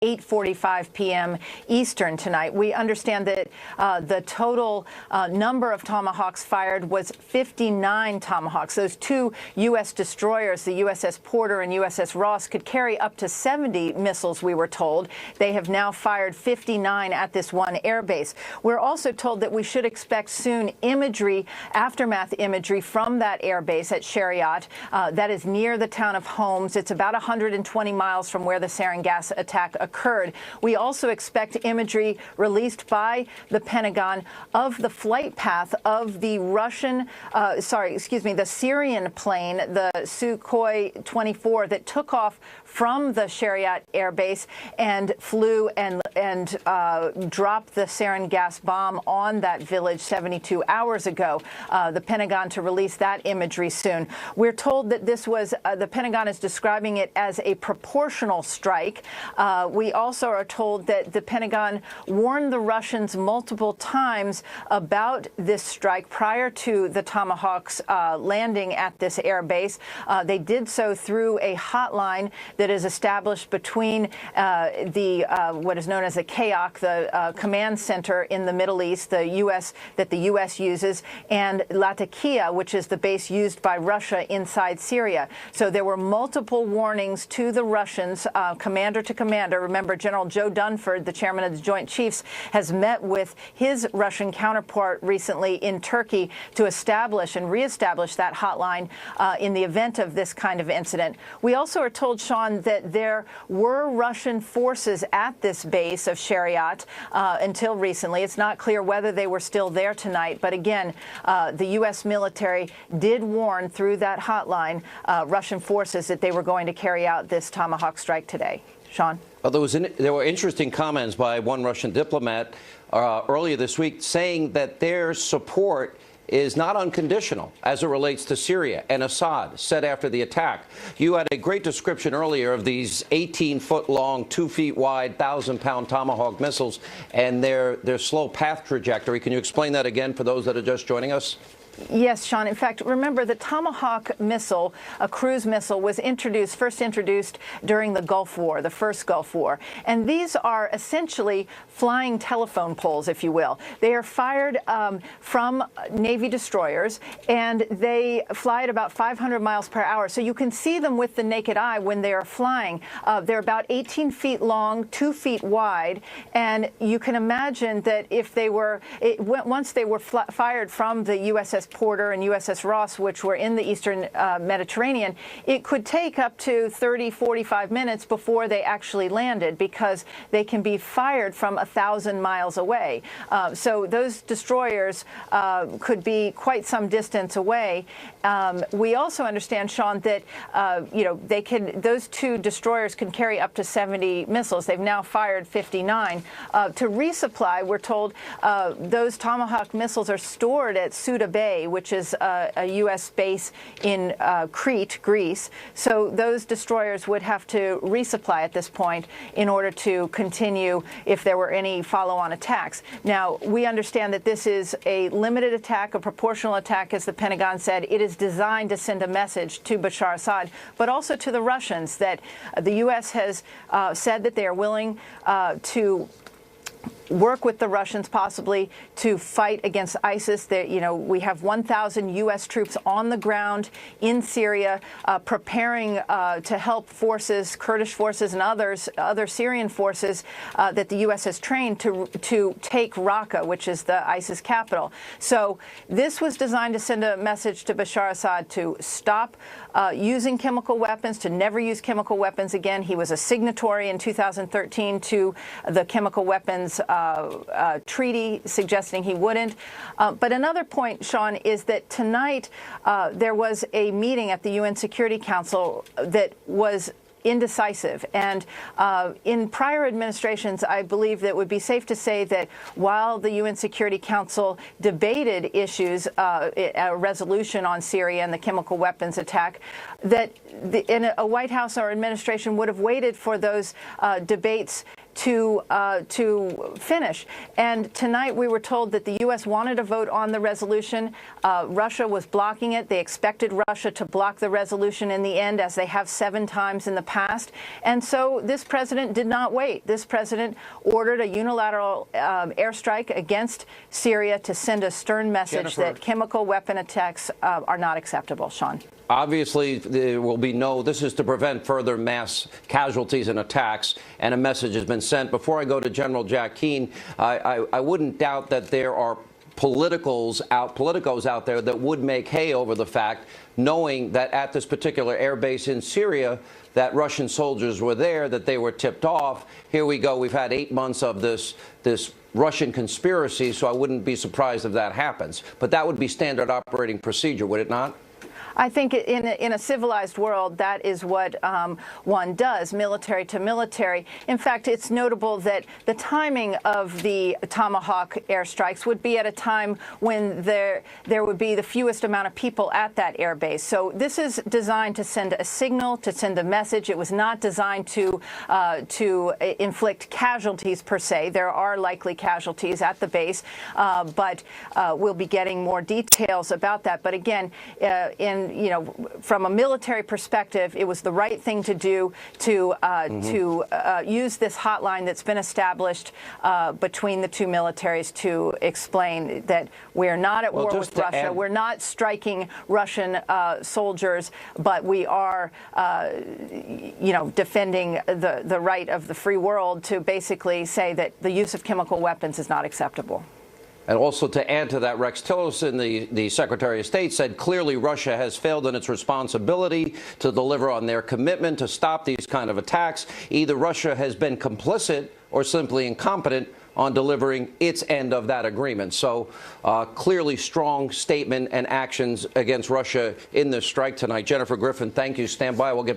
8:45 p.m. Eastern tonight. We understand that the total number of Tomahawks fired was 59 Tomahawks. Those two U.S. destroyers, the USS Porter and USS Ross, could carry up to 70 missiles, we were told. They have now fired 59 at this one airbase. We're also told that we should expect soon imagery, aftermath imagery from that airbase at Shariat. That is near the town of Homs. It's about 120 miles from where the sarin gas attack occurred. We also expect imagery released by the Pentagon of the flight path of the the Syrian plane, the Sukhoi 24, that took off from the Shariat Air Base and flew and dropped the sarin gas bomb on that village 72 hours ago. The Pentagon to release that imagery soon. We're told that this was, the Pentagon is describing it as a proportional strike. We also are told that the Pentagon warned the Russians multiple times about this strike prior to the Tomahawks landing at this air base. They did so through a hotline that is established between what is known as the KAOK, the command center in the Middle East, the U.S. uses, and Latakia, which is the base used by Russia inside Syria. So there were multiple warnings to the Russians, commander to commander. Remember, General Joe Dunford, the chairman of the Joint Chiefs, has met with his Russian counterpart recently in Turkey to establish and reestablish that hotline in the event of this kind of incident. We also are told, Sean, that there were Russian forces at this base of Shariat until recently. It's not clear whether they were still there tonight, but again, the U.S. military did warn through that hotline Russian forces that they were going to carry out this Tomahawk strike today. Sean? Well, there were interesting comments by one Russian diplomat earlier this week saying that their support is not unconditional as it relates to Syria and Assad, said after the attack. You had a great description earlier of these 18-foot-long, 2 feet wide, 1,000-pound Tomahawk missiles and their slow path trajectory. Can you explain that again for those that are just joining us? Yes, Sean. In fact, remember, the Tomahawk missile, a cruise missile, was first introduced during the Gulf War, the first Gulf War. And these are essentially flying telephone poles, if you will. They are fired from Navy destroyers, and they fly at about 500 miles per hour. So you can see them with the naked eye when they are flying. They're about 18 feet long, 2 feet wide, and you can imagine that if they were, once they were fired from the USS Porter and USS Ross, which were in the eastern Mediterranean, it could take up to 30, 45 minutes before they actually landed, because they can be fired from 1,000 miles away. So those destroyers could be quite some distance away. We also understand, Sean, that those two destroyers can carry up to 70 missiles. They've now fired 59. To resupply, we're told those Tomahawk missiles are stored at Suda Bay, which is a U.S. base in Crete, Greece. So those destroyers would have to resupply at this point in order to continue if there were any follow-on attacks. Now, we understand that this is a limited attack, a proportional attack, as the Pentagon said. It is designed to send a message to Bashar Assad, but also to the Russians, that the U.S. has said that they are willing to work with the Russians possibly to fight against ISIS. We have 1,000 U.S. troops on the ground in Syria preparing to help forces, Kurdish forces and other Syrian forces that the U.S. has trained to take Raqqa, which is the ISIS capital. So this was designed to send a message to Bashar Assad to stop using chemical weapons, to never use chemical weapons again. He was a signatory in 2013 to the chemical weapons treaty, suggesting he wouldn't. But another point, Sean, is that tonight there was a meeting at the UN Security Council that was indecisive. And in prior administrations, I believe that it would be safe to say that while the UN Security Council debated issues, a resolution on Syria and the chemical weapons attack, that in a White House or administration would have waited for those debates to finish. And tonight we were told that the U.S. wanted a vote on the resolution. Russia was blocking it. They expected Russia to block the resolution in the end, as they have 7 times in the past. And so this president did not wait. This president ordered a unilateral airstrike against Syria to send a stern message that chemical weapon attacks are not acceptable. Sean. Obviously, there will be this is to prevent further mass casualties and attacks, and a message has been sent. Before I go to General Jack Keane, I wouldn't doubt that there are politicos out there that would make hay over the fact, knowing that at this particular air base in Syria, that Russian soldiers were there, that they were tipped off. Here we go. We've had 8 months of this Russian conspiracy, so I wouldn't be surprised if that happens. But that would be standard operating procedure, would it not? I think in a civilized world, that is what one does, military to military. In fact, it's notable that the timing of the Tomahawk airstrikes would be at a time when there would be the fewest amount of people at that air base. So this is designed to send a signal, to send a message. It was not designed to inflict casualties per se. There are likely casualties at the base, but we'll be getting more details about that. But again, from a military perspective, it was the right thing to do to use this hotline that's been established between the two militaries to explain that we're not at war with Russia. We're not striking Russian soldiers, but we are, defending the right of the free world to basically say that the use of chemical weapons is not acceptable. And also to add to that, Rex Tillerson, the Secretary of State, said clearly Russia has failed in its responsibility to deliver on their commitment to stop these kind of attacks. Either Russia has been complicit or simply incompetent on delivering its end of that agreement. So clearly strong statement and actions against Russia in this strike tonight. Jennifer Griffin, thank you. Stand by. We'll get